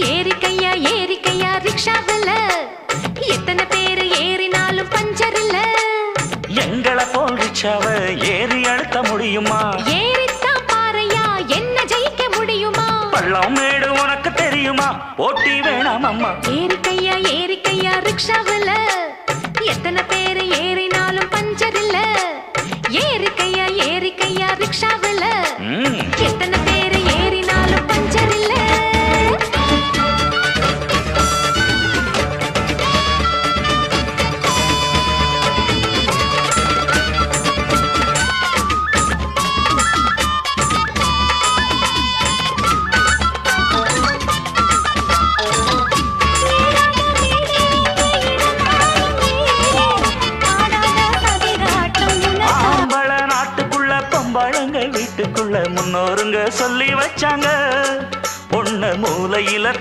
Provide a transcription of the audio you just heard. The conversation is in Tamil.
ஏறிக்கையா ரிக்ஷாவில் எத்தனை பேரு ஏறினாலும் பஞ்சர் இல்ல. எங்களை போல் ரிக்ஷாவ ஏறி அழுத்த முடியுமா? ஏறித்தான் பாறையா, என்ன ஜெயிக்க முடியுமா? பள்ளம் மேடு உனக்கு தெரியுமா? போட்டி வேணாம் அம்மா. ஏறிக்கையா ரிக்ஷாவில் எத்தனை பேரு ஏறினாலும் பஞ்சர் இல்ல. ஏறிக்கையா ரிக்ஷாவில் எத்தனை பேரு ஏறினாலும் பஞ்சர் இல்ல. வீட்டுக்குள்ள முன்னோருங்க சொல்லி வச்சாங்க, பொண்ண மூலையில